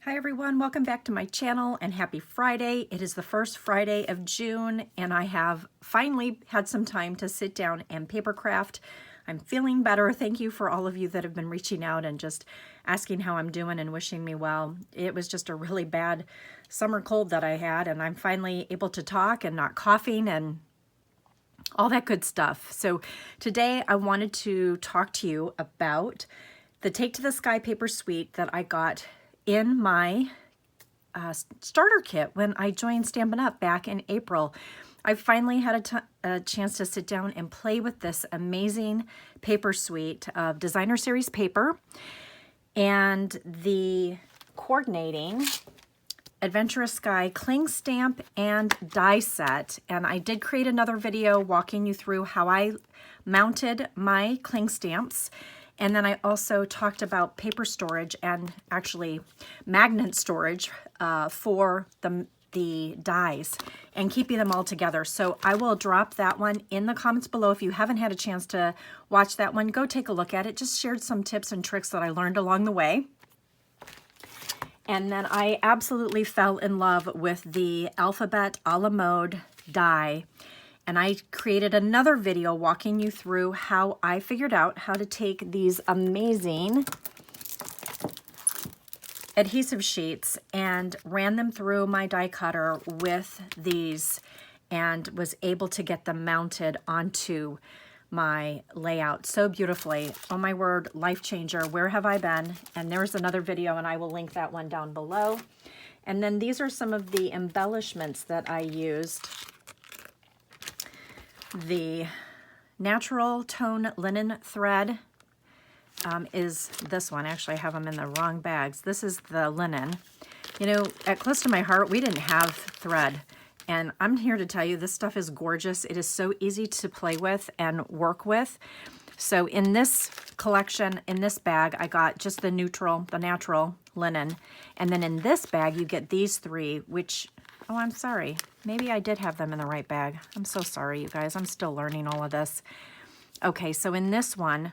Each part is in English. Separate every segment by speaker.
Speaker 1: Hi everyone, welcome back to my channel and happy Friday. It is the first Friday of June and I have finally had some time to sit down and paper craft. I'm feeling better. Thank you for all of you that have been reaching out and just asking how I'm doing and wishing me well. It was just a really bad summer cold that I had, and I'm finally able to talk and not coughing and all that good stuff. So today I wanted to talk to you about the Take to the Sky paper suite that I got in my starter kit when I joined Stampin' Up back in April. I finally had a chance to sit down and play with this amazing paper suite of designer series paper and the coordinating Adventurous Sky cling stamp and die set. And I did create another video walking you through how I mounted my cling stamps. And then I also talked about paper storage and actually magnet storage for the dies and keeping them all together. So I will drop that one in the comments below. If you haven't had a chance to watch that one, go take a look at it. Just shared some tips and tricks that I learned along the way. And then I absolutely fell in love with the alphabet a la mode die. And I created another video walking you through how I figured out how to take these amazing adhesive sheets and ran them through my die cutter with these and was able to get them mounted onto my layout so beautifully. Oh my word, life changer. Where have I been? And there's another video and I will link that one down below. And then these are some of the embellishments that I used. The natural tone linen thread is this one. Actually, I have them in the wrong bags. This is the linen. You know, at Close to My Heart, we didn't have thread. And I'm here to tell you, this stuff is gorgeous. It is so easy to play with and work with. So in this collection, in this bag, I got just the natural linen. And then in this bag, you get these three, which, oh, I'm sorry. Maybe I did have them in the right bag. I'm so sorry, you guys. I'm still learning all of this. Okay, so in this one,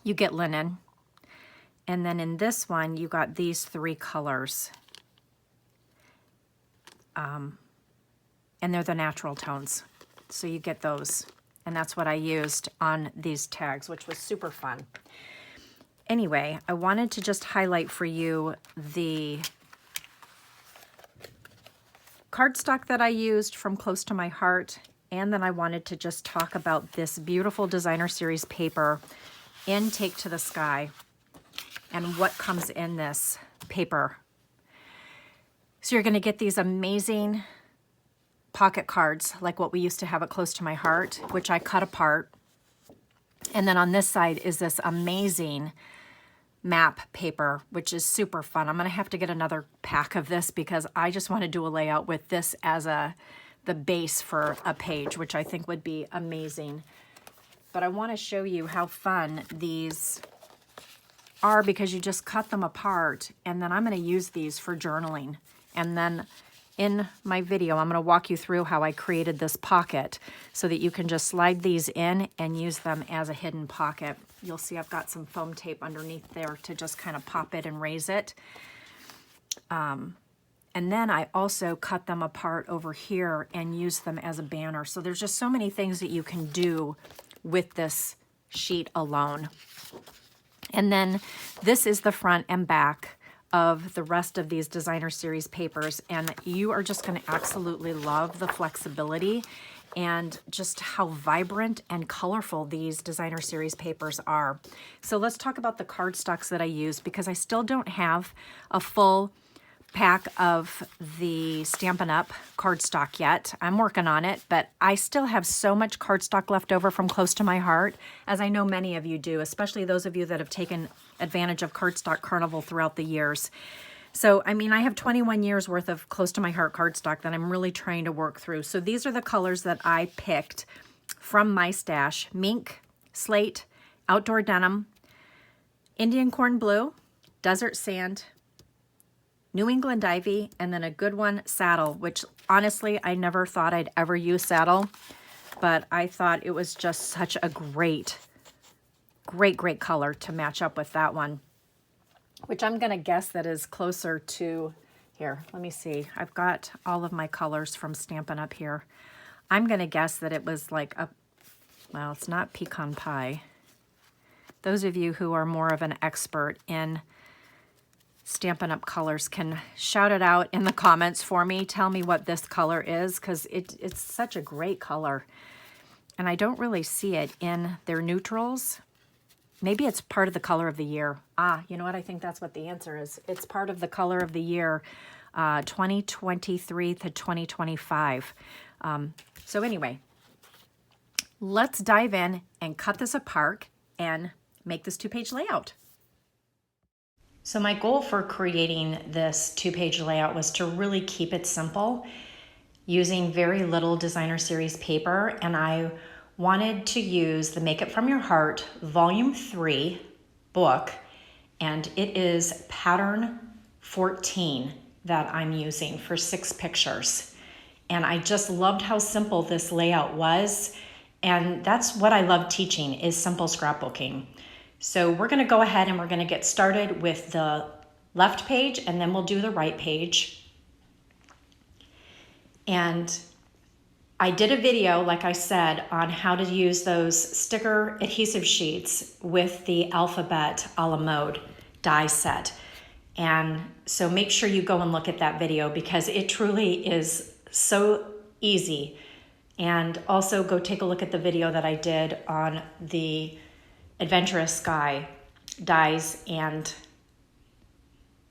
Speaker 1: you get linen. And then in this one, you got these three colors. And they're the natural tones. So you get those. And that's what I used on these tags, which was super fun. Anyway, I wanted to just highlight for you the cardstock that I used from Close to My Heart, and then I wanted to just talk about this beautiful designer series paper in Take to the Sky and what comes in this paper. So you're going to get these amazing pocket cards like what we used to have at Close to My Heart, which I cut apart. And then on this side is this amazing map paper, which is super fun. I'm going to have to get another pack of this because I just want to do a layout with this as the base for a page, which I think would be amazing. But I want to show you how fun these are because you just cut them apart, and then I'm going to use these for journaling. And then in my video, I'm going to walk you through how I created this pocket so that you can just slide these in and use them as a hidden pocket. You'll see I've got some foam tape underneath there to just kind of pop it and raise it. And then I also cut them apart over here and use them as a banner. So there's just so many things that you can do with this sheet alone. And then this is the front and back of the rest of these designer series papers, and you are just going to absolutely love the flexibility and just how vibrant and colorful these designer series papers are. So let's talk about the cardstocks that I used because I still don't have a full pack of the Stampin' Up cardstock yet. I'm working on it, but I still have so much cardstock left over from Close to My Heart, as I know many of you do, especially those of you that have taken advantage of Cardstock Carnival throughout the years. So, I mean, I have 21 years worth of Close to My Heart cardstock that I'm really trying to work through. So these are the colors that I picked from my stash: mink, slate, outdoor denim, Indian corn blue, desert sand, New England ivy, and then a good one, saddle, which honestly, I never thought I'd ever use saddle, but I thought it was just such a great color to match up with that one. which I'm gonna guess that is closer to, here, let me see. I've got all of my colors from Stampin' Up here. I'm gonna guess that it was like a, well, it's not pecan pie. Those of you who are more of an expert in Stampin' Up colors can shout it out in the comments for me. Tell me what this color is, because it's such a great color. And I don't really see it in their neutrals. Maybe it's part of the color of the year. You know what? I think that's what the answer is. It's part of the color of the year, 2023 to 2025. So anyway, let's dive in and cut this apart and make this 2-page layout. So my goal for creating this 2-page layout was to really keep it simple using very little designer series paper, and I wanted to use the Make It From Your Heart Volume 3 book, and it is pattern 14 that I'm using for 6 pictures. And I just loved how simple this layout was, and that's what I love teaching, is simple scrapbooking. So we're gonna go ahead and we're gonna get started with the left page, and then we'll do the right page. And I did a video, like I said, on how to use those sticker adhesive sheets with the alphabet a la mode die set. And so make sure you go and look at that video, because it truly is so easy. And also go take a look at the video that I did on the Adventurous Sky dies and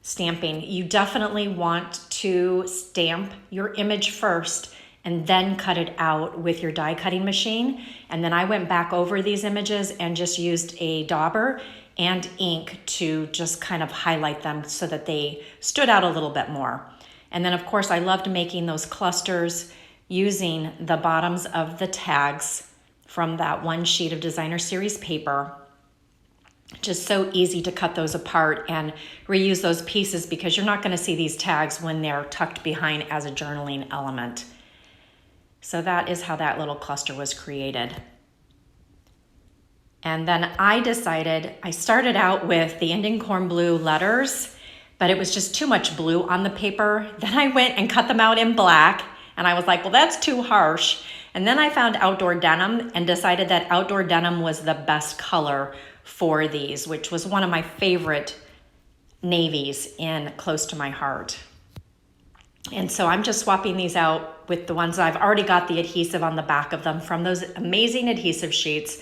Speaker 1: stamping. You definitely want to stamp your image first and then cut it out with your die cutting machine. And then I went back over these images and just used a dauber and ink to just kind of highlight them so that they stood out a little bit more. And then of course I loved making those clusters using the bottoms of the tags from that one sheet of designer series paper. Just so easy to cut those apart and reuse those pieces, because you're not going to see these tags when they're tucked behind as a journaling element. So that is how that little cluster was created. And then I decided, I started out with the Indian corn blue letters, but it was just too much blue on the paper. Then I went and cut them out in black, and I was like, well, that's too harsh. And then I found outdoor denim and decided that outdoor denim was the best color for these, which was one of my favorite navies in Close to My Heart. And so I'm just swapping these out with the ones that I've already got the adhesive on the back of them from those amazing adhesive sheets.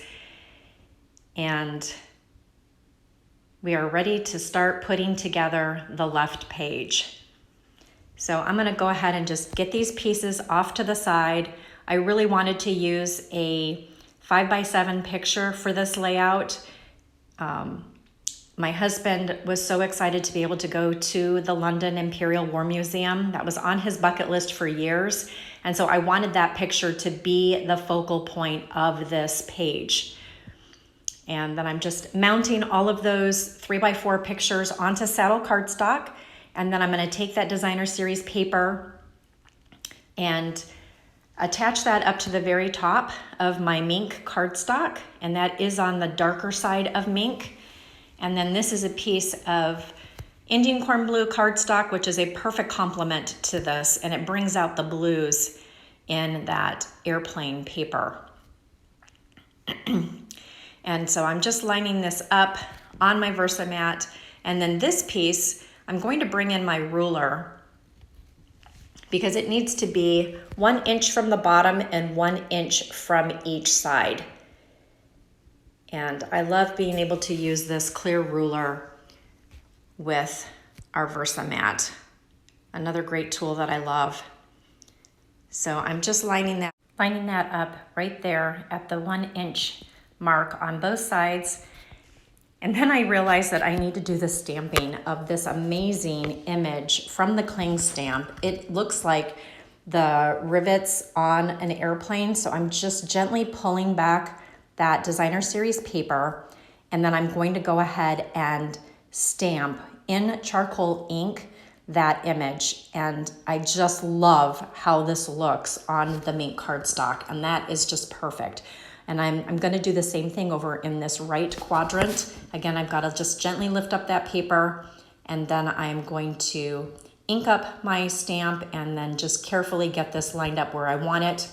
Speaker 1: And we are ready to start putting together the left page. So I'm going to go ahead and just get these pieces off to the side. I really wanted to use a 5x7 picture for this layout. My husband was so excited to be able to go to the London Imperial War Museum. That was on his bucket list for years. And so I wanted that picture to be the focal point of this page. And then I'm just mounting all of those 3x4 pictures onto saddle cardstock. And then I'm going to take that designer series paper and attach that up to the very top of my mink cardstock, and that is on the darker side of mink. And then this is a piece of Indian corn blue cardstock, which is a perfect complement to this, and it brings out the blues in that airplane paper. And so I'm just lining this up on my Versamat, and then this piece, I'm going to bring in my ruler, because it needs to be 1 inch from the bottom and 1 inch from each side. And I love being able to use this clear ruler with our Versamat. Another great tool that I love. So I'm just lining that up right there at the 1 inch mark on both sides. And then I realized that I need to do the stamping of this amazing image from the cling stamp. It looks like the rivets on an airplane. So I'm just gently pulling back that designer series paper. And then I'm going to go ahead and stamp in charcoal ink that image. And I just love how this looks on the mink cardstock. And that is just perfect. And I'm going to do the same thing over in this right quadrant. Again, I've got to just gently lift up that paper And then I'm going to ink up my stamp and then just carefully get this lined up where I want it.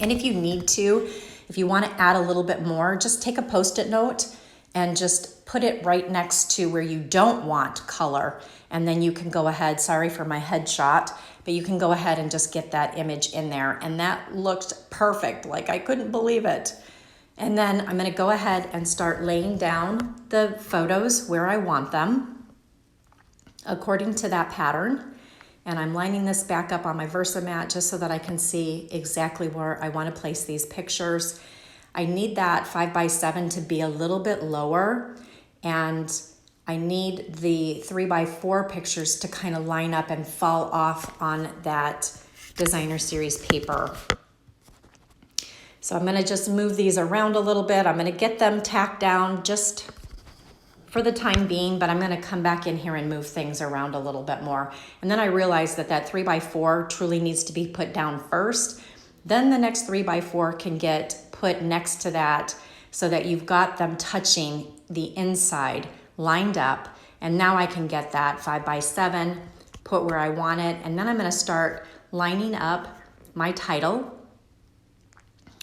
Speaker 1: And if you need to, if you want to add a little bit more, just take a Post-it note and just put it right next to where you don't want color. And then you can go ahead, sorry for my headshot, but you can go ahead and just get that image in there. And that looked perfect, like I couldn't believe it. And then I'm gonna go ahead and start laying down the photos where I want them according to that pattern. And I'm lining this back up on my Versamat just so that I can see exactly where I want to place these pictures. I need that 5x7 to be a little bit lower, and I need the 3x4 pictures to kind of line up and fall off on that designer series paper. So I'm going to just move these around a little bit. I'm going to get them tacked down just for the time being, but I'm going to come back in here and move things around a little bit more. And then I realized that that 3x4 truly needs to be put down first. Then the next 3x4 can get put next to that so that you've got them touching the inside lined up. And now I can get that 5x7, put where I want it. And then I'm going to start lining up my title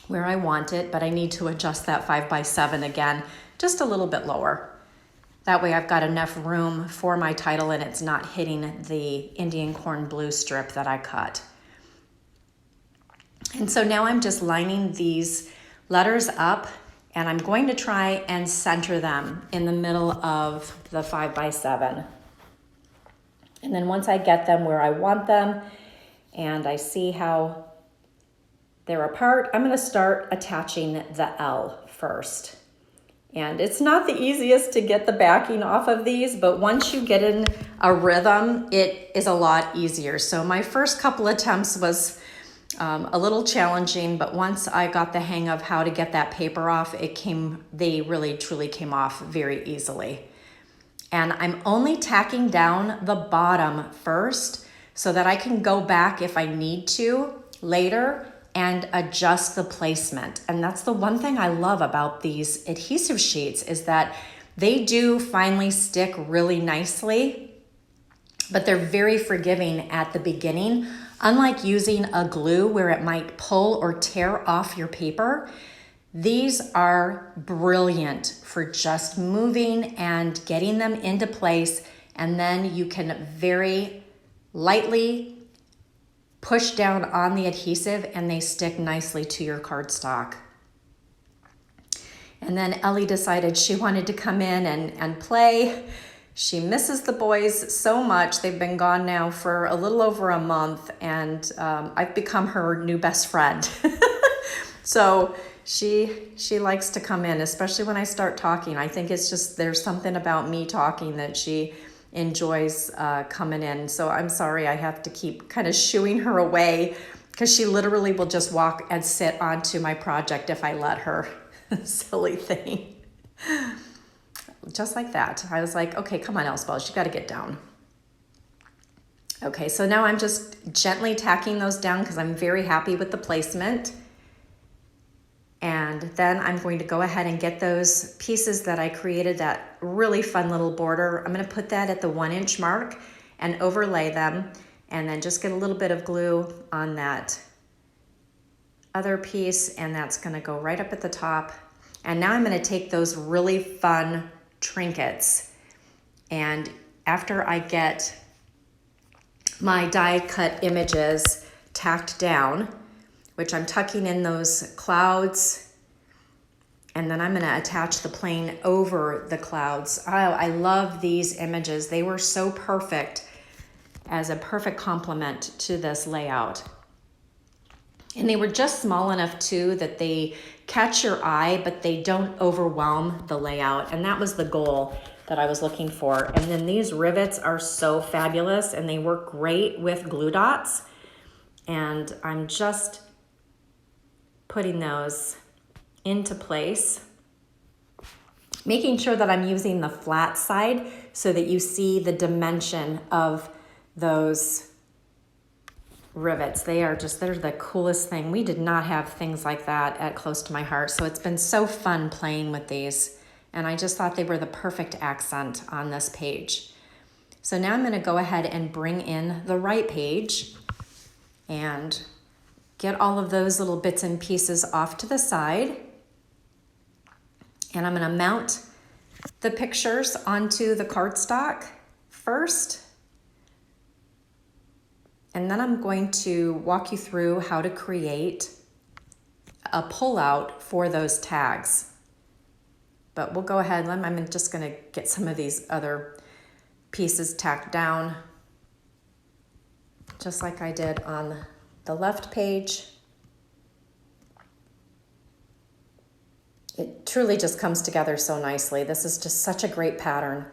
Speaker 1: where I want it, but I need to adjust that 5x7 again, just a little bit lower. That way I've got enough room for my title and it's not hitting the Indian corn blue strip that I cut. And so now I'm just lining these letters up, and I'm going to try and center them in the middle of the 5x7. And then once I get them where I want them and I see how they're apart, I'm going to start attaching the L first. And it's not the easiest to get the backing off of these, but once you get in a rhythm, it is a lot easier. So my first couple attempts was a little challenging, but once I got the hang of how to get that paper off, they really truly came off very easily. And I'm only tacking down the bottom first so that I can go back if I need to later and adjust the placement. And that's the one thing I love about these adhesive sheets, is that they do finally stick really nicely, but they're very forgiving at the beginning. Unlike using a glue where it might pull or tear off your paper, these are brilliant for just moving and getting them into place, and then you can very lightly push down on the adhesive and they stick nicely to your cardstock. And then Ellie decided she wanted to come in and play. She misses the boys so much. They've been gone now for a little over a month, and I've become her new best friend. So she likes to come in, especially when I start talking. I think it's just, there's something about me talking that she enjoys coming in. So I'm sorry I have to keep kind of shooing her away, because she literally will just walk and sit onto my project if I let her. Silly thing. Just like that. I was like, okay, come on, Elspeth, you got to get down. Okay, so now I'm just gently tacking those down because I'm very happy with the placement. And then I'm going to go ahead and get those pieces that I created, that really fun little border. I'm going to put that at the 1-inch mark and overlay them, and then just get a little bit of glue on that other piece, and that's going to go right up at the top. And now I'm going to take those really fun trinkets, and after I get my die cut images tacked down, which I'm tucking in those clouds, and then I'm going to attach the plane over the clouds. Oh, I love these images. They were so perfect as a perfect complement to this layout. And they were just small enough too that they catch your eye, but they don't overwhelm the layout. And that was the goal that I was looking for. And then these rivets are so fabulous, and they work great with glue dots. And I'm just putting those into place, making sure that I'm using the flat side so that you see the dimension of those rivets. They're the coolest thing. We did not have things like that at Close to My Heart, so it's been so fun playing with these, and I just thought they were the perfect accent on this page. So now I'm going to go ahead and bring in the right page and get all of those little bits and pieces off to the side. And I'm going to mount the pictures onto the cardstock first. And then I'm going to walk you through how to create a pullout for those tags. But we'll go ahead, I'm just going to get some of these other pieces tacked down, just like I did on the left page. It truly just comes together so nicely. This is just such a great pattern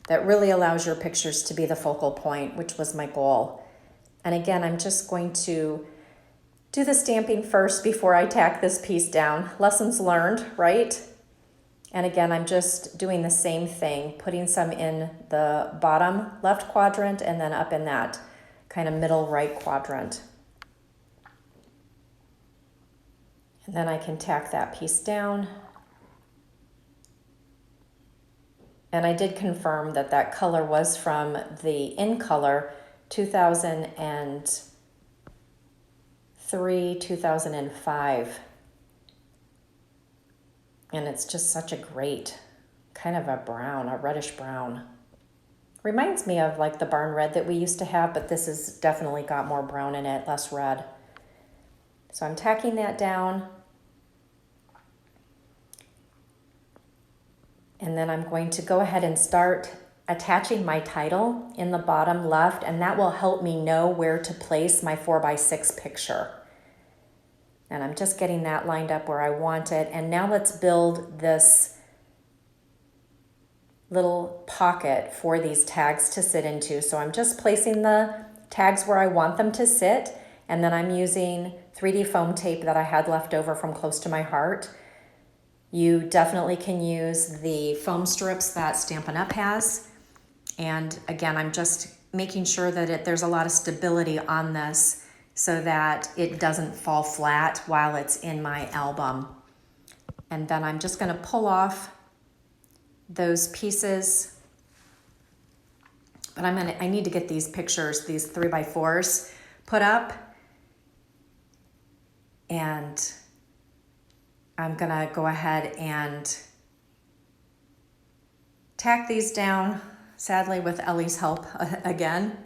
Speaker 1: that really allows your pictures to be the focal point, which was my goal. And again, I'm just going to do the stamping first before I tack this piece down. Lessons learned, right? And again, I'm just doing the same thing, putting some in the bottom left quadrant and then up in that kind of middle right quadrant. And then I can tack that piece down. And I did confirm that that color was from the In Color 2003, 2005. And it's just such a great kind of a brown, a reddish brown. Reminds me of like the barn red that we used to have, but this has definitely got more brown in it, less red. So I'm tacking that down. And then I'm going to go ahead and start attaching my title in the bottom left, and that will help me know where to place my 4x6 picture. And I'm just getting that lined up where I want it. And now let's build this little pocket for these tags to sit into. So I'm just placing the tags where I want them to sit. And then I'm using 3D foam tape that I had left over from Close to My Heart. You definitely can use the foam strips that Stampin' Up has. And again, I'm just making sure that there's a lot of stability on this so that it doesn't fall flat while it's in my album. And then I'm just going to pull off those pieces. But I need to get these pictures, these 3x4s put up. And I'm going to go ahead and tack these down, sadly with Ellie's help again.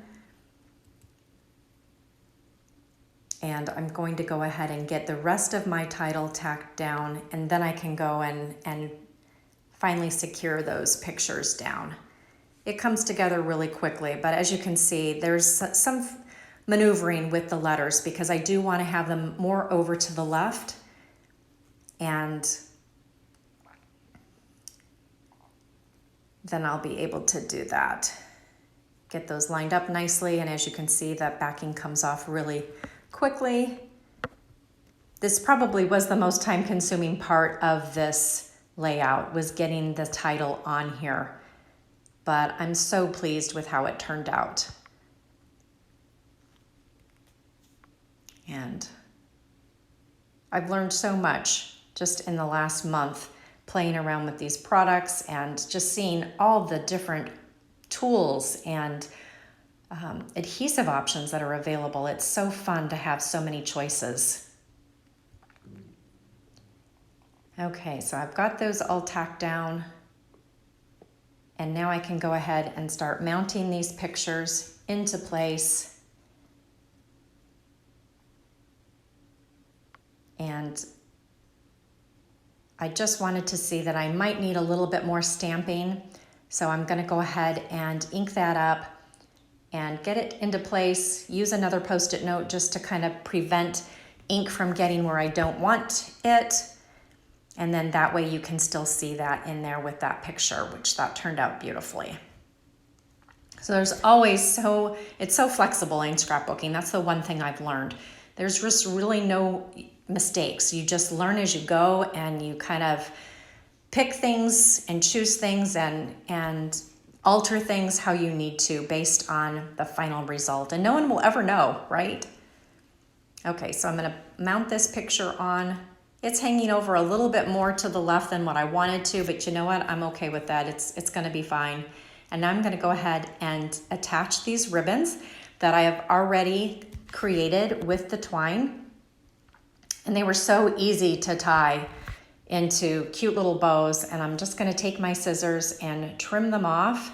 Speaker 1: And I'm going to go ahead and get the rest of my title tacked down, and then I can go and finally secure those pictures down. It comes together really quickly, but as you can see, there's some maneuvering with the letters because I do want to have them more over to the left. And then I'll be able to do that. Get those lined up nicely, and as you can see, that backing comes off really quickly. This probably was the most time-consuming part of this layout, was getting the title on here. But I'm so pleased with how it turned out. And I've learned so much just in the last month playing around with these products and just seeing all the different tools and adhesive options that are available. It's so fun to have so many choices. Okay, so I've got those all tacked down. And now I can go ahead and start mounting these pictures into place. And I just wanted to see that I might need a little bit more stamping. So I'm going to go ahead and ink that up and get it into place. Use another Post-it note just to kind of prevent ink from getting where I don't want it. And then that way you can still see that in there with that picture, which that turned out beautifully. So there's always it's so flexible in scrapbooking. That's the one thing I've learned. There's just really no mistakes. You just learn as you go, and you kind of pick things and choose things and alter things how you need to based on the final result. And no one will ever know, right? Okay, so I'm going to mount this picture on. It's hanging over a little bit more to the left than what I wanted to, but you know what? I'm okay with that. It's going to be fine. And now I'm gonna go ahead and attach these ribbons that I have already created with the twine. And they were so easy to tie into cute little bows. And I'm just gonna take my scissors and trim them off.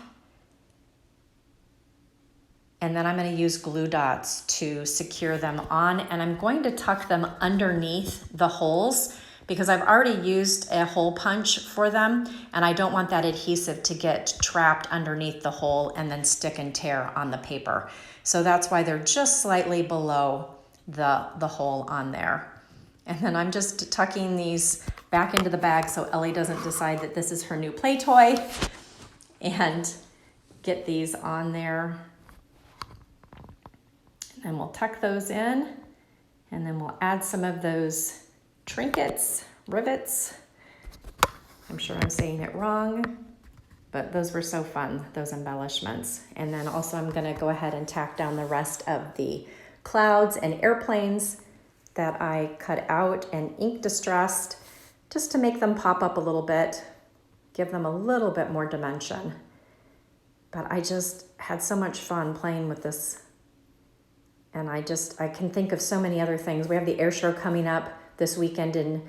Speaker 1: And then I'm gonna use glue dots to secure them on. And I'm going to tuck them underneath the holes because I've already used a hole punch for them. And I don't want that adhesive to get trapped underneath the hole and then stick and tear on the paper. So that's why they're just slightly below the hole on there. And then I'm just tucking these back into the bag so Ellie doesn't decide that this is her new play toy, and get these on there. And then we'll tuck those in, and then we'll add some of those trinkets, rivets. I'm sure I'm saying it wrong, but those were so fun, those embellishments. And then also I'm gonna go ahead and tack down the rest of the clouds and airplanes that I cut out and ink distressed just to make them pop up a little bit, give them a little bit more dimension. But I just had so much fun playing with this. And I can think of so many other things. We have the air show coming up this weekend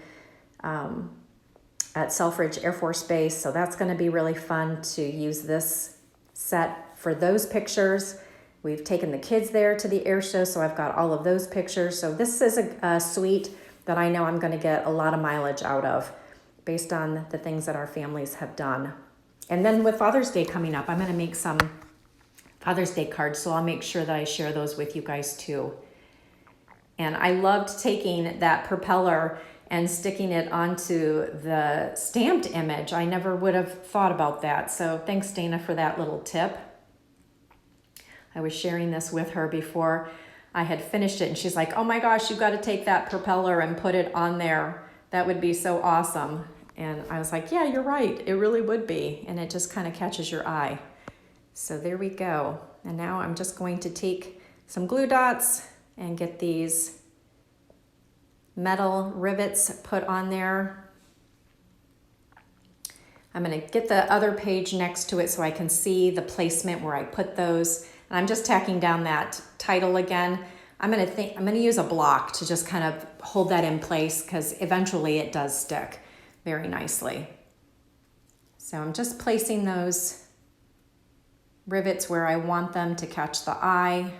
Speaker 1: at Selfridge Air Force Base. So that's gonna be really fun to use this set for those pictures. We've taken the kids there to the air show, so I've got all of those pictures. So this is a suite that I know I'm gonna get a lot of mileage out of based on the things that our families have done. And then with Father's Day coming up, I'm gonna make some Father's Day cards, so I'll make sure that I share those with you guys too. And I loved taking that propeller and sticking it onto the stamped image. I never would have thought about that. So thanks, Dana, for that little tip. I was sharing this with her before I had finished it, and she's like, oh my gosh, you've got to take that propeller and put it on there. That would be so awesome. And I was like, yeah, you're right. It really would be. And it just kind of catches your eye. So there we go. And now I'm just going to take some glue dots and get these metal rivets put on there. I'm going to get the other page next to it so I can see the placement where I put those. And I'm just tacking down that title again. I'm going to use a block to just kind of hold that in place because eventually it does stick very nicely. So I'm just placing those rivets where I want them to catch the eye,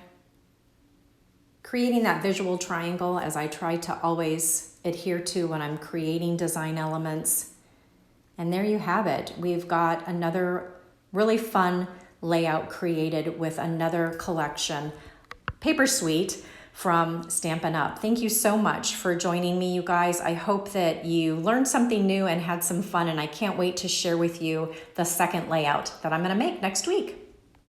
Speaker 1: creating that visual triangle as I try to always adhere to when I'm creating design elements. And there you have it. We've got another really fun layout created with another collection, paper suite from Stampin' Up. Thank you so much for joining me, you guys. I hope that you learned something new and had some fun, and I can't wait to share with you the second layout that I'm gonna make next week.